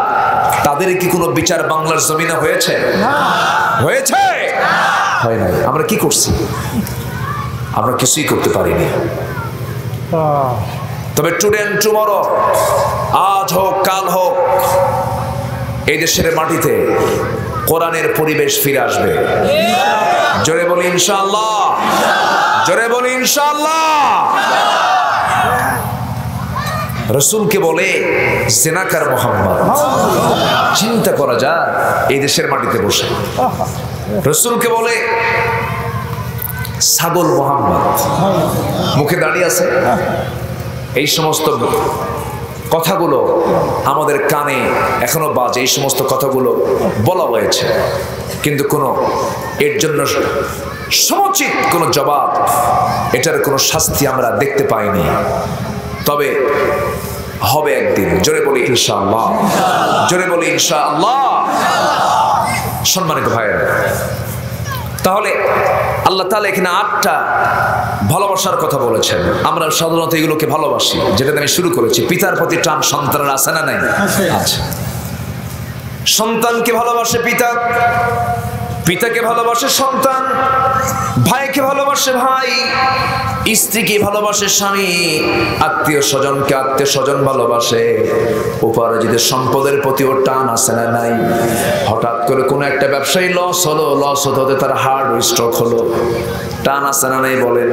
Speaker 1: তাদের কি কোনো বিচার বাংলার জমিনে হয়েছে? হয়েছে? হয় নাই। আমরা কি করছি? আমরা কিছুই করতে পারিনি। তবে টুডে এন্ড টুমরো, আজ হোক কাল হোক, এই দেশের মাটিতে কোরআনের পরিবেশ ফিরে আসবে। জোরে বলি ইনশাআল্লাহ, জোরে বলি ইনশাআল্লাহ। রসুলকে বলে জেনাকার মোহাম্মদ। চিন্তা করা যায় এই দেশের মাটিতে বসে। রসুলকে বলে ছাগল মোহাম্মদ, মুখে দাঁড়িয়ে আছে। এই সমস্ত কথাগুলো আমাদের কানে এখনো বাজে, এই সমস্ত কথাগুলো বলা হয়েছে, কিন্তু কোনো এর জন্য সমুচিত কোনো জবাব, এটার কোনো শাস্তি আমরা দেখতে পাইনি। তবে হবে একদিন। জোরে বলি ইনশাআল্লাহ, জোরে বলি ইনশাআল্লাহ। সম্মানিত ভাইয়েরা, তাহলে আল্লাহ তাআলা এখানে 8টা ভালোবাসার কথা বলেছেন। আমরা সাধারণত এগুলোকে ভালোবাসি, যেটা আমি শুরু করেছি। পিতার প্রতি টান সন্তানের আছে না নাই? আচ্ছা, সন্তানকে ভালোবাসে পিতা, পিতাকে ভালোবাসে সন্তান, ভাইকে ভালোবাসে ভাই, স্ত্রীকে ভালোবাসে স্বামী, আত্মীয় স্বজনকে আত্মীয় স্বজন ভালোবাসে। উপার্জিত সম্পদের প্রতিও টান আছে না নাই? হঠাৎ করে কোনো একটা ব্যবসায়ী লস হলো, লস হতে হতে তার হার্ট স্ট্রোক হলো, টান আছে না নাই বলেন?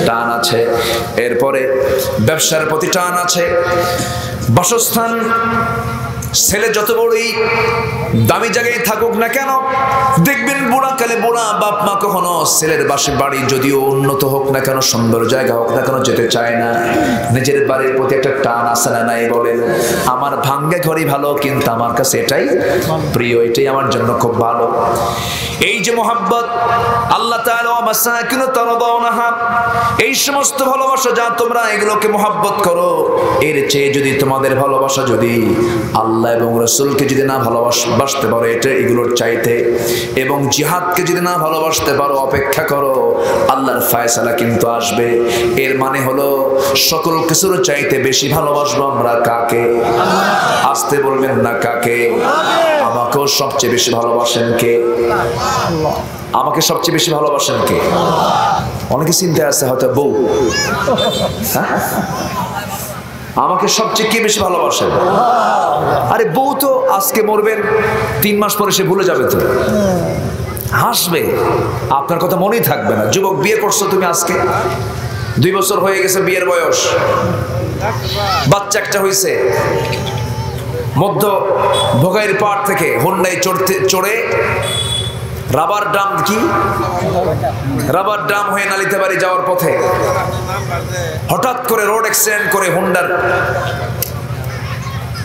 Speaker 1: টান আছে। এরপরে ব্যবসার প্রতি টান আছে। বাসস্থান, ছেলে যত বড়ই দামি জায়গায় থাকুক না কেন, দেখবেন বুড়াকালে বুড়া বাপ মা কখনো ছেলের বাড়ি যদিও উন্নত হোক না কেন, সুন্দর জায়গা হোক না কেন, যেতে চায় না। নিজের বাড়ির প্রতি একটা টান আসে না নাই বলেন? আমার ভাঙ্গে ঘরই ভালো, কিন্তু আমার কাছে এটাই প্রিয়, এটাই আমার জন্য খুব ভালো। এই যে মোহাব্বত, আল্লাহ তাআলা মাসাকিন তারদাউনাহা, এই সমস্ত ভালোবাসা যা তোমরা এগুলোকে মোহাব্বত করো, এর চেয়ে যদি তোমাদের ভালোবাসা যদি আল্লাহ এবং রাসূলকে যদি না ভালোবাসতে পারো, এটা এগুলোর চাইতে, এবং জিহাদকে যদি না ভালোবাসতে পারো, অপেক্ষা করো, আল্লাহর ফয়সালা কিন্তু আসবে। এর মানে হলো সকল কিছুর চাইতে বেশি ভালোবাসবো আমরা কাকে? আসতে বলবেন না কাকে? আমাকেও সবচেয়ে বেশি ভালোবাসেন কে? আমাকে সবচেয়ে বেশি ভালোবাসেন কে? অনেকে চিন্তায় আছে হয়তো বউ। হ্যাঁ, আমাকে সবচেয়ে কে বেশি ভালোবাসেন? আরে বউ তো আজকে মরবেন, 3 মাস পরে সে ভুলে যাবে, তো হাসবে, আপনার কথা মনেই থাকবে না। যুবক, বিয়ে করছো তুমি আজকে, 2 বছর হয়ে গেছে বিয়ের বয়স, বাচ্চা একটা হয়েছে, মধ্য ভোগাইর পাড় থেকে হোন্ডায় চড়ে রাবার ড্রাম হয়ে নালিতে বাড়ি যাওয়ার পথে হঠাৎ করে রোড অ্যাক্সিডেন্ট করে হোন্ডার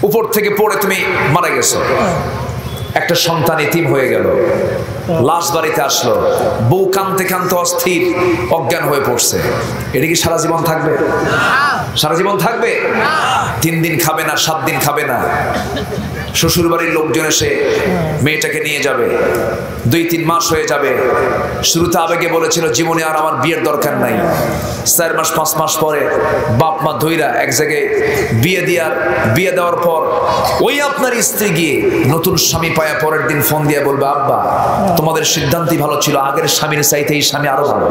Speaker 1: উপর থেকে পড়ে তুমি মারা গেছো। একটা সন্তান এতিম হয়ে গেল, লাশ বাড়িতে আসলো, বউ কাঁদতে কাঁদতে অস্থির, অজ্ঞান হয়ে পড়ছে। এটা কি সারা জীবন থাকবে? সারা জীবন থাকবে? 3 দিন খাবে না, 7 দিন খাবে না। শ্বশুর বাড়ির লোকজন এসে মেয়েটাকে নিয়ে যাবে, 2-3 মাস হয়ে যাবে। শুরুতে আবেগে বলেছিল জীবনে আর আমার বিয়ের দরকার নাই। 4 মাস 5 মাস পরে বাপ মা ধইরা এক জায়গায় বিয়ে দেওয়ার পর ওই আপনার স্ত্রী গিয়ে নতুন স্বামী পায়া পরের দিন ফোন দিয়ে বলবে, আব্বা তোমাদের সিদ্ধান্তই ভালো ছিল, আগের স্বামীর চাইতে এই স্বামী আরো ভালো।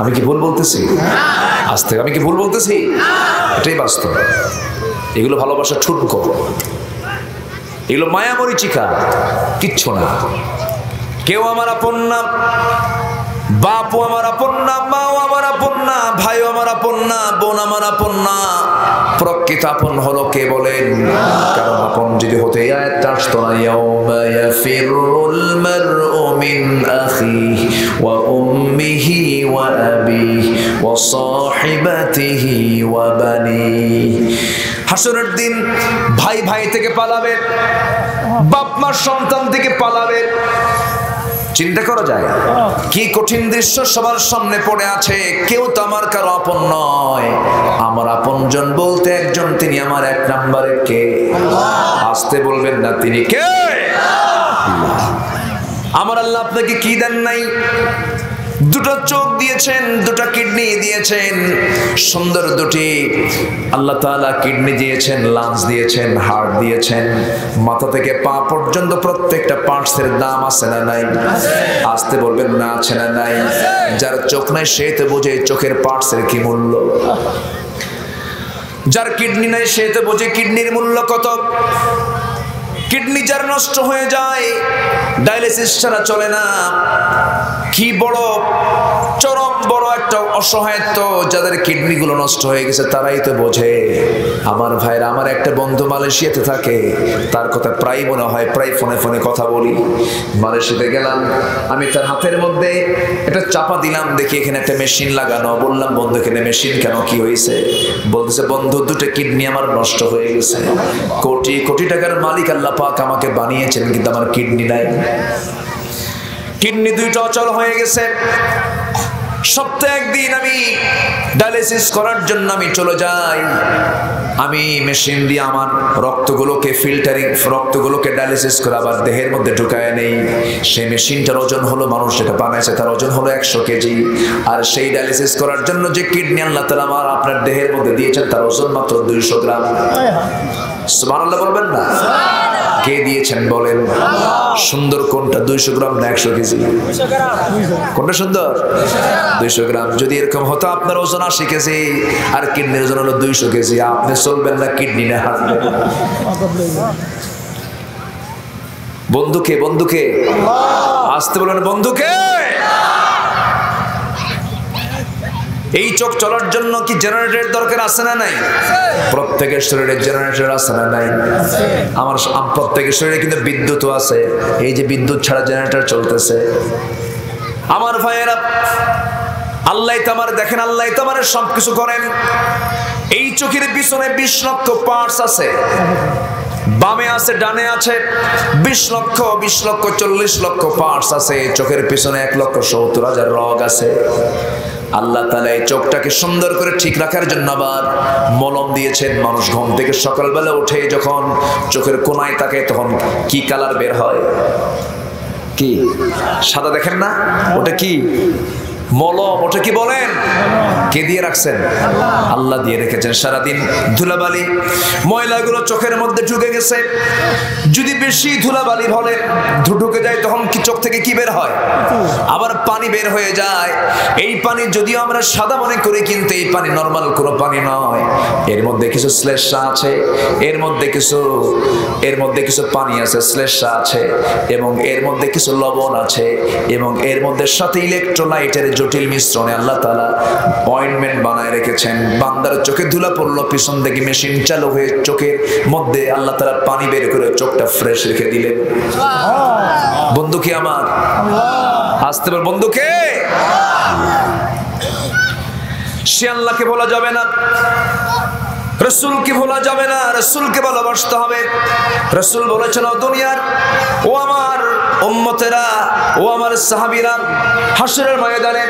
Speaker 1: আমি কি ভুল বলতেছি? আজ থেকে আমি কি ভুল বলতেছি? এটাই বাস্তব। এগুলো ভালোবাসা ঠুনকো, এগুলো মায়া মরিচিকা, কিচ্ছু না। কেউ আমার আপন না, বাপও আমার আপন না, মাও আমার আপন না, ভাইও আমার আপন না, বোন আমার আপন না। প্রকৃত আপন হলো কে বলেন? কারণ আপন যদি হতে আয়াতটা আসতো না, ইয়াউমা ইয়াফিরুল মারউ মিন আখিহি ওয়া উম্মিহি ওয়া আবিহি ওয়া সাহিবাতিহি ওয়া বানিহি। হাসরের দিন ভাই ভাই থেকে পালাবে, বাপ মা সন্তান থেকে পালাবে। চিন্তা করা যায় কি কঠিন দৃশ্য সবার সামনে পড়ে আছে। কেউ তো আমার কারো আপন নয়। আমার আপনজন বলতে একজন, তিনি আমার 1 নম্বরে কে? আসতে বলবেন না তিনি কে? আমার আল্লাহ আপনাকে কি দেন নাই? 2টা চোখ দিয়েছেন, 2টা কিডনি দিয়েছেন, সুন্দর 2টি আল্লাহ তাআলা কিডনি দিয়েছেন, লাংস দিয়েছেন, হার্ট দিয়েছেন। মাথা থেকে পা পর্যন্ত প্রত্যেকটা পার্টসের দাম আছে না নাই? আসতে বলবেন না আছে না নাই? যার চোখ নাই সে তো বোঝে চোখের পার্টসের কি মূল্য। যার কিডনি নাই সে তো বোঝে কিডনির মূল্য কত। কিডনি যার নষ্ট হয়ে যায়, ডায়ালিসিস ছাড়া চলে না। কি বড় চরম বড় একটা অসহায়ত্ব। যাদের কিডনি গুলো নষ্ট হয়ে গেছে তারাই তো বোঝে। আমার ভাইরা, আমার একটা বন্ধু মালয়েশিয়াতে থাকে, তার কথা প্রায় মনে হয়, প্রায় ফোনে ফোনে কথা বলি। মালয়েশিয়াতে গেলাম, আমি তার হাতের মধ্যে একটা চাপা দিলাম, দেখি এখানে একটা মেশিন লাগানো। বললাম, বন্ধু এখানে মেশিন কেন, কি হয়েছে? বলতেছে, বন্ধু 2টা কিডনি আমার নষ্ট হয়ে গেছে। কোটি কোটি টাকার মালিক আল্লাহ পাক আমাকে বানিয়েছেন, কিন্তু আমার কিডনি নাই। কিডনি 2টা অচল হয়ে গেছে। সপ্তাহে একদিন আমি ডায়ালিসিস করার জন্য আমি চলে যাই। আমি মেশিন দিয়ে আমার রক্তগুলোকে ফিল্টারিং, রক্তগুলোকে ডায়ালিসিস করে আবার দেহের মধ্যে ঢুকায় নেই। সেই মেশিনটার ওজন হলো, মানুষ যেটা বানাইছে তার ওজন হলো 100 কেজি। আর সেই ডায়ালিসিস করার জন্য যে কিডনি আল্লাহ তাআলা আমার আপনার দেহের মধ্যে দিয়েছেন তার ওজন মাত্র 200 গ্রাম। সুবহানাল্লাহ বলবেন না? কে দিয়েছেন বলেন? সুন্দর কোনটা, 200 গ্রাম না 100 কেজি? কোনটা সুন্দর? 200 গ্রাম। যদি এরকম হতো আপনার ওজন 80 কেজি আর কিডনির ওজন হলো 200 কেজি, আপনি চলবেন না কিডনি না হাঁটবেন? বন্ধুকে, বন্ধুকে আসতে বলেন, বন্ধুকে। এই চোখ চলার জন্য কি জেনারেটর দরকার আছে না নাই? প্রত্যেকের শরীরে জেনারেটর আছে না নাই? আমার প্রত্যেকের শরীরে কিন্তু বিদ্যুৎ আছে। এই যে বিদ্যুৎ ছাড়া জেনারেটর চলতেছে। আমার ভাইয়েরা, আল্লাহ তোমার দেখেন, আল্লাহ তোমার সবকিছু করেন। এই চোখের পিছনে 20 লক্ষ পার্টস আছে। বামে আছে, ডানে আছে, 20 লক্ষ 40 লক্ষ পার্টস আছে। চোখের পিছনে 1,70,000 রগ আছে। আল্লাহ তাআলা এই চোখটাকে সুন্দর করে ঠিক রাখার জন্য আবার মলম দিয়েছেন। মানুষ ঘুম থেকে সকালবেলা উঠে যখন চোখের কোনায় তাকায় তখন কি কালার বের হয়? কি সাদা দেখেন না? ওটা কি? মলম। ওটা কি বলেন? কে দিয়ে রাখছেন? আল্লাহ দিয়ে রেখেছেন। সারাদিন ধুলাবালি ময়লাগুলো চোখের মধ্যে ঢুকে গেছে। যদি বেশি ধুলাবালি ভরে ঢুকে যায় তখন কি চোখ থেকে কি বের হয়? আবার পানি বের হয়ে যায়। এই পানি যদিও আমরা সাদা মনে করি কিন্তু এই পানি নরমাল কোনো পানি নয়। এর মধ্যে কিছু শ্লেষ্মা আছে, এর মধ্যে কিছু পানি আছে, শ্লেষ্মা আছে, এবং এর মধ্যে কিছু লবণ আছে, এবং এর মধ্যে সাথে ইলেকট্রোলাইটের জটিল মিশ্রণে আল্লাহ তাআলা অয়েন্টমেন্ট বানায় রেখেছেন। বান্দার চোখে ধুলা পড়লো, পিছন থেকে মেশিন চালু হয়ে চোখের মধ্যে আল্লাহ তাআলা পানি বের করে চোখটা ফ্রেশ রেখে দিলেন। বন্ধুকে আমার আসতে বল, বন্ধুকে। সে আল্লাহকে বলা যাবে না, রাসূলকে ভোলা যাবে না, রাসূলকে ভালোবাসতে হবে। রাসূল বলেছেন, ও দুনিয়ার ও আমার উম্মতেরা, ও আমার সাহাবীরা, হাসরের ময়দানে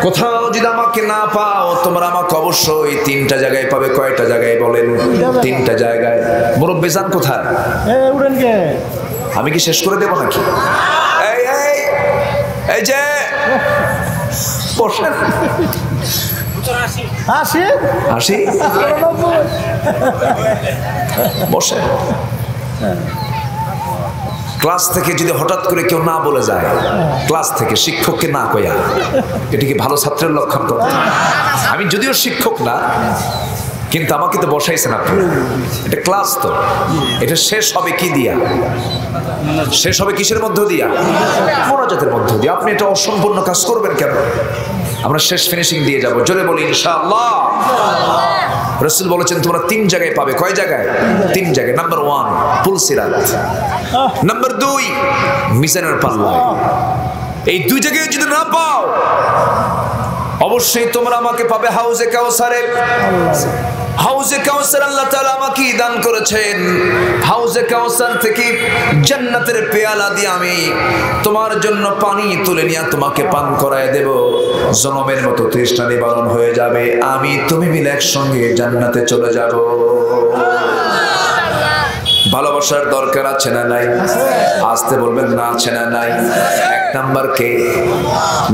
Speaker 1: কোথাও যদি আমাকে না পাও তোমরা আমাকে অবশ্যই 3টা জায়গায় পাবে। কয়টা জায়গায় বলেন? 3টা জায়গায়। মুরব্বি জান কোথায়? আমি কি শেষ করে দেব নাকি? এই এই এই যে বসেন। 80 বসে। ক্লাস থেকে যদি হঠাৎ করে কেউ না বলে যায়, ক্লাস থেকে শিক্ষককে না কয়া, এটা কি ভালো ছাত্রের লক্ষণ? করতে আমি যদিও শিক্ষক না কিন্তু আমাকে তো বসাইছেন আপনি। এটা ক্লাস, তো এটা শেষ হবে কি দিয়া? শেষ হবে কিসের মধ্য দিয়া? মোনাজাতের মধ্য দিয়ে। আপনি এটা অসম্পূর্ণ কাজ করবেন কেন? আমরা শেষ ফিনিশিং দিয়ে যাব। জোরে বলি ইনশাআল্লাহ। রাসূল বলেছেন তোমরা 3 জায়গায় পাবে। কয় জায়গায়? 3 জায়গায়। নাম্বার 1 পুলসিরাত, নাম্বার 2 মিজানের পাল্লা। এই 2 জায়গায় যদি না পাও অবশ্যই তোমরা আমাকে পাবে হাউজে কাউসারে। হাউজে কাউসার আল্লাহ তাআলা আমাকে দান করেছেন। হাউজে কাউসার থেকে জান্নাতের পেয়ালা দিয়ে আমি তোমার জন্য পানি তুলে নিয়ে তোমাকে পান করায় দেব। জনমের মতো তৃষ্ণা নিবারণ হয়ে যাবে। আমি তুমি মিলে একসঙ্গে জান্নাতে চলে যাব। ভালোবাসার দরকার আছে না নাই? আসতে বলবেন না, আছে না নাই? 1 নাম্বার কে?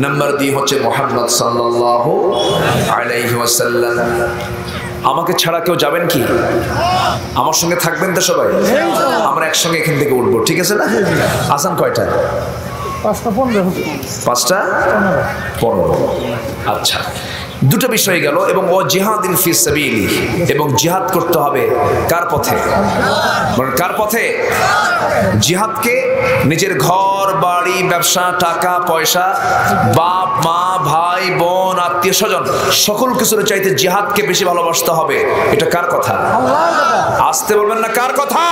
Speaker 1: নাম্বার 2 হচ্ছে মুহাম্মদ সাল্লাল্লাহু আলাইহি ওয়াসাল্লাম। আমাকে ছাড়া কেউ যাবেন কি? আমার সঙ্গে থাকবেন তো সবাই? আমরা একসঙ্গে এখান থেকে উঠবো, ঠিক আছে না? আসান কয়টা? 5টা 15। আচ্ছা, 2টা বিষয় গেল। এবং ও জিহাদিন ফি সাবিলি, এবং জিহাদ করতে হবে কার পথে? মানে কার পথে? জিহাদকে নিজের ঘর বাড়ি ব্যবসা টাকা পয়সা বাপ মা ভাই বোন আত্মীয় স্বজন সকল কিছুর চাইতে জিহাদকে বেশি ভালোবাসতে হবে। এটা কার কথা? আসতে বলবেন না, কার কথা?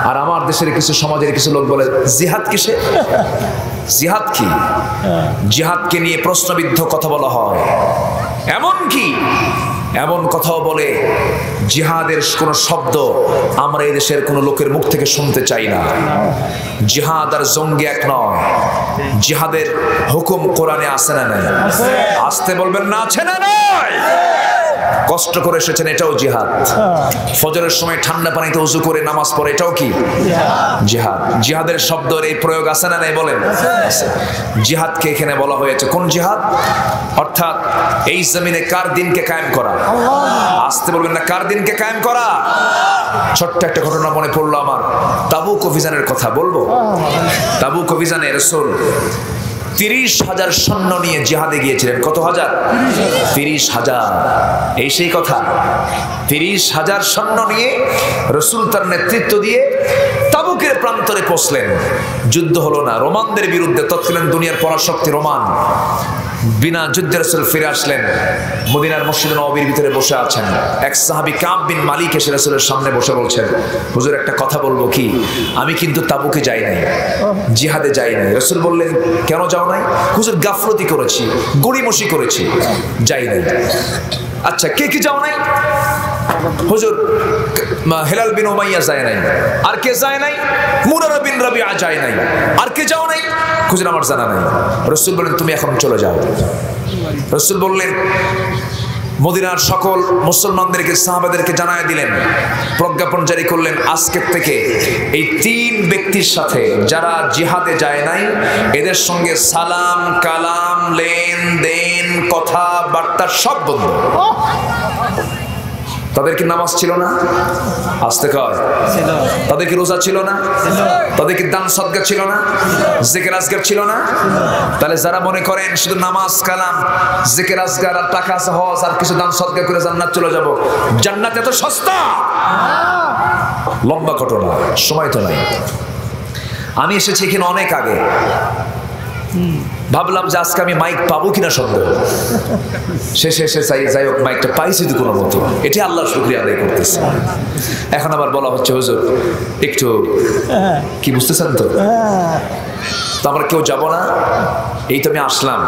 Speaker 1: আর আমার দেশের কিছু সমাজের কিছু লোক বলে জিহাদ কিসে? জিহাদ কি? জিহাদকে নিয়ে প্রশ্নবিদ্ধ কথা বলা হয়। এমন কি এমন কথাও বলে জিহাদের কোনো শব্দ আমরা এই দেশের কোনো লোকের মুখ থেকে শুনতে চাই না। জিহাদ আর জঙ্গি এক নয়। জিহাদের হুকুম কোরআনে আছে না নাই? আসতে বলবেন না, আছে না নাই? কষ্ট করে এসেছেন, এটাও জিহাদ। ফজরের সময় ঠান্ডা পানিতে ওযু করে নামাজ পড়ে, এটাও কি জিহাদ? জিহাদের শব্দের এই প্রয়োগ আছে না নাই বলেন? জিহাদকে এখানে বলা হয়েছে কোন জিহাদ? অর্থাৎ এই জমিনে কার দিনকে কায়েম করা। আসতে বলবেন না, কার দিনকে কায়েম করা। ছোট্ট একটা ঘটনা মনে পড়লো আমার, তাবুক অভিযানের কথা বলবো। তাবুক অভিযানে রাসূল 30,000 সৈন্য নিয়ে জিহাদে গিয়েছিলেন। কত হাজার? 30,000। এই সেই কথা, 30,000 সৈন্য নিয়ে রাসূল তার নেতৃত্ব দিয়ে তাবুকের প্রান্তরে পৌঁছলেন। যুদ্ধ হলো না, রোমানদের বিরুদ্ধে। তৎকালীন দুনিয়ার পরাশক্তি রোমান। বিনা যুদ্ধে রাসূল ফিরে আসলেন। মদিনার মসজিদে নববীর ভিতরে বসে আছেন। এক সাহাবী কাব বিন মালিক এসে রাসূলের সামনে বসে বলছেন, হুজুর একটা কথা বলবো কি? আমি কিন্তু তাবুকে যাই নাই, জিহাদে যাই নাই। রাসূল বললেন, কেন যাও নাই? হুজুর গাফলতি করেছি, গড়িমসি করেছি, যাই নাই। আচ্ছা, কে কি যাও নাই? হুজুর হেলাল বিন উমাইয়া যায় নাই। আর কে যায় নাই? মুরারা বিন রাবিআ যায় নাই। আর কে যাও নাই? হুজুর আমার জানা নাই। রাসূল বললেন, তুমি এখন চলে যাও। রাসূল বললেন, মদিনার সকল মুসলমানদেরকে, সাহাবাদেরকে জানায় দিলেন, প্রজ্ঞাপন জারি করলেন, আজকের থেকে এই 3 ব্যক্তির সাথে যারা জিহাদে যায় নাই, এদের সঙ্গে সালাম কালাম লেনদেন কথাবার্তা সব বন্ধ। তাদের কি নামাজ ছিল না? আসতে কয়। তাদের কি রোজা ছিল না? তাদের কি দান সদকা ছিল না? জিকির আজগার ছিল না? তাহলে যারা মনে করেন শুধু নামাজ কালাম জিকির আজগার আর টাকা আছে, হজ আর কিছু দান সদকা করে জান্নাত চলে যাব, জান্নাত এত সস্তা? লম্বা ঘটনা, সময় তো নাই। আমি এসেছি এখানে অনেক আগে, ভাবলাম যে আজকে আমি মাইক পাবো কিনা সন্দেহ। শেষে যাই হোক মাইকটা পাইছি তো কোনো মতো, এটি আল্লাহর শুকরিয়া আদায় করতেছে। এখন আবার বলা হচ্ছে, হুজুর একটু কি বুঝতেছেন তো আমরা কেউ যাব না। এই তো আমি আসলাম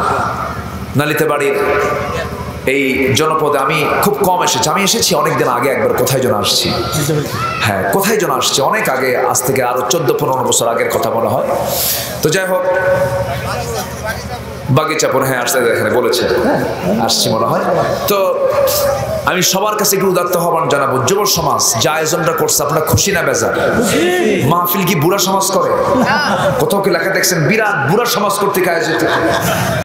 Speaker 1: নালিতে বাড়ির এই জনপদে, আমি খুব কম এসেছি। আমি এসেছি অনেকদিন আগে একবার, কোথায় যেন আসছি। হ্যাঁ, কোথায় যেন আসছি অনেক আগে, আজ থেকে আরো 14-15 বছর আগের কথা মনে হয়। তো যাই হোক, বাগিচাপুর, হ্যাঁ আসতে এখানে বলেছে, আসছি মনে হয়। তো আমি সবার কাছে একটু উদাত্ত আহ্বান জানাবো, যুব সমাজ যে আয়োজনটা করছে, আপনারা খুশি না বেজার? মাহফিল কি বুড়া সমাজ করে? কোথাও কি লেখা দেখছেন বিরাট বুড়া সমাজ কর্তৃক আয়োজিত?